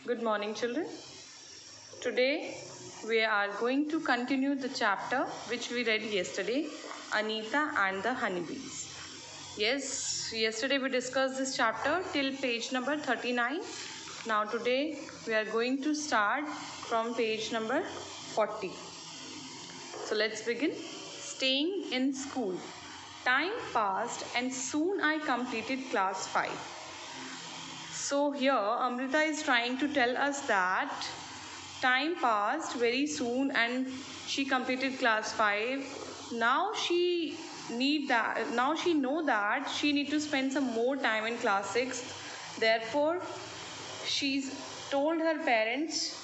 Good morning, children. Today we are going to continue the chapter which we read yesterday, Anita and the Honeybees. Yes, yesterday we discussed this chapter till page number 39. Now today we are going to start from page number 40. So let's begin. Staying in school. Time passed and soon I completed class 5. So here Amrita is trying to tell us that time passed very soon and she completed class 5. Now she know that she need to spend some more time in class 6. Therefore, she's told her parents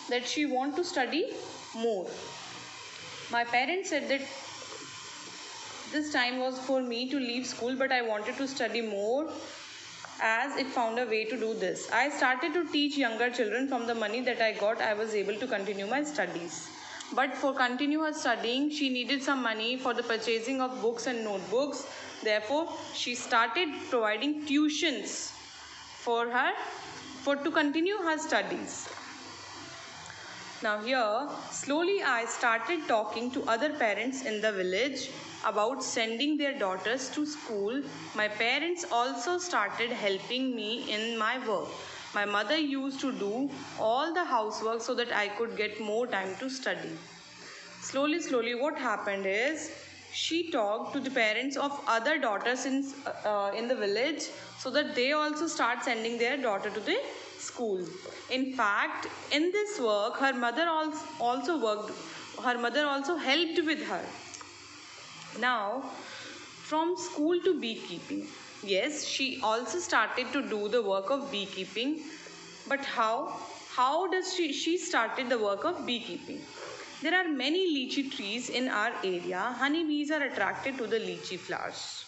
that she want to study more. My parents said that this time was for me to leave school, but I wanted to study more as it found a way to do this. I started to teach younger children. From the money that I got, I was able to continue my studies. But for continue her studying, she needed some money for the purchasing of books and notebooks. Therefore, she started providing tuitions for her to continue her studies. Now here, slowly I started talking to other parents in the village about sending their daughters to school. My parents also started helping me in my work. My mother used to do all the housework so that I could get more time to study. Slowly, what happened is she talked to the parents of other daughters in the village so that they also start sending their daughter to the school. In fact, in this work, her mother also worked. Her mother also helped with her. Now, from school to beekeeping. Yes, she also started to do the work of beekeeping. But how? How does she started the work of beekeeping? There are many lychee trees in our area. Honeybees are attracted to the lychee flowers.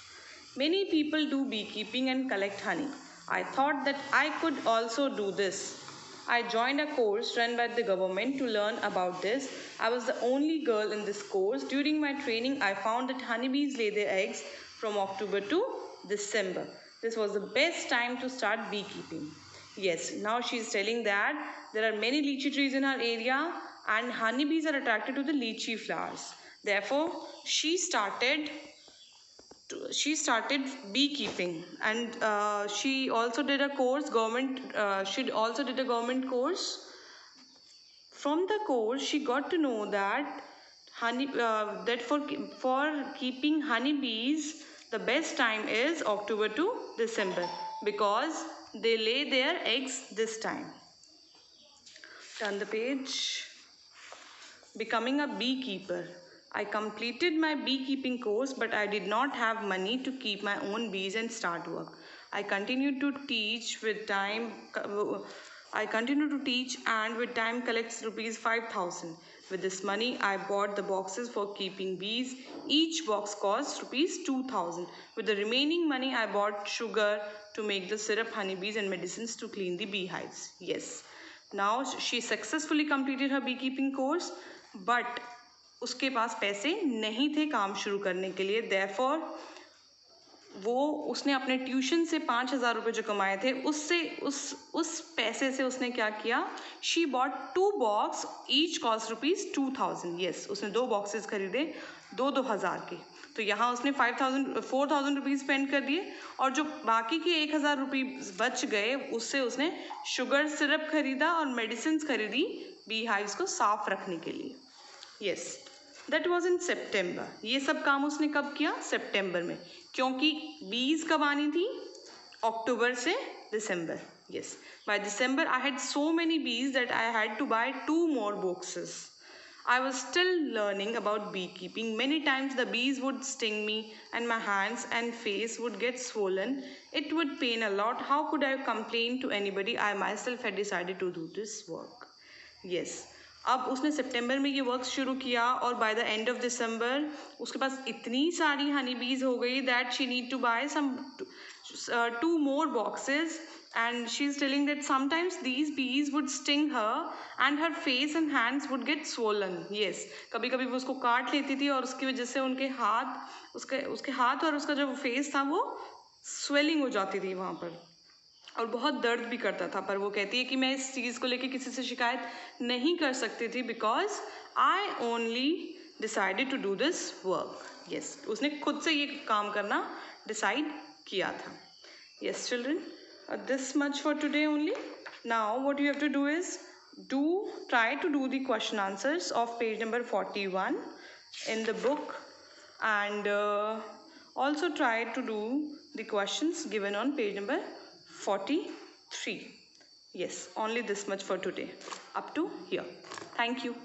Many people do beekeeping and collect honey. I thought that I could also do this. I joined a course run by the government to learn about this. I was the only girl in this course. During my training, I found that honeybees lay their eggs from October to December. This was the best time to start beekeeping. Yes, now she is telling that there are many lychee trees in her area and honeybees are attracted to the lychee flowers. Therefore, she started beekeeping, and she also did a course she also did a government course. From the course she got to know that for keeping honeybees the best time is October to December because they lay their eggs this time. Turn the page. Becoming a beekeeper. I completed my beekeeping course, but I did not have money to keep my own bees and start work. I continued to teach and with time collects rupees 5,000. With this money, I bought the boxes for keeping bees. Each box cost rupees 2,000. With the remaining money, I bought sugar to make the syrup, honeybees and medicines to clean the beehives. Yes. Now she successfully completed her beekeeping course, but उसके पास पैसे नहीं थे काम शुरू करने के लिए. Therefore, उसने अपने ट्यूशन से 5,000 रुपये जो कमाए थे उससे उस पैसे से उसने क्या किया? She bought 2 box, each cost rupees 2,000. Yes, उसने 2 boxes खरीदे 2,000 के. तो यहाँ उसने 4,000 रुपीज़ स्पेंड कर दिए और जो बाकी के 1,000 रुपये बच गए उससे उसने शुगर सिरप खरीदा और मेडिसिन खरीदी बी हाइव्स को साफ रखने के लिए. यस, दैट वॉज इन सितंबर. ये सब काम उसने कब किया? सितंबर में, क्योंकि बीज कब आनी थी? अक्टूबर से दिसंबर. Yes, by December I had so many bees that I had to buy 2 more boxes. I was still learning about beekeeping. Many times the bees would sting me and my hands and face would get swollen. It would pain a lot. How could I complain to anybody? I myself had decided to do this work. Yes. अब उसने सितंबर में ये work शुरू किया और by the end of December उसके पास इतनी सारी हनी बीज हो गई that she need to buy some 2 more boxes. And she's telling that sometimes these bees would sting her and her face and hands would get swollen. Yes, कभी कभी वो उसको काट लेती थी और उसकी वजह से उसके हाथ और उसका जो फेस था वो स्वेलिंग हो जाती थी वहाँ पर. और बहुत दर्द भी करता था, पर वो कहती है कि मैं इस चीज़ को लेके किसी से शिकायत नहीं कर सकती थी because I only decided to do this work. Yes, उसने खुद से ये काम करना डिसाइड किया था. Yes children, this much for today only. Now what you have to do is try to do the question answers of page number 41 in the book, and also try to do the questions given on page number 43. Yes, only this much for today. Up to here. Thank you.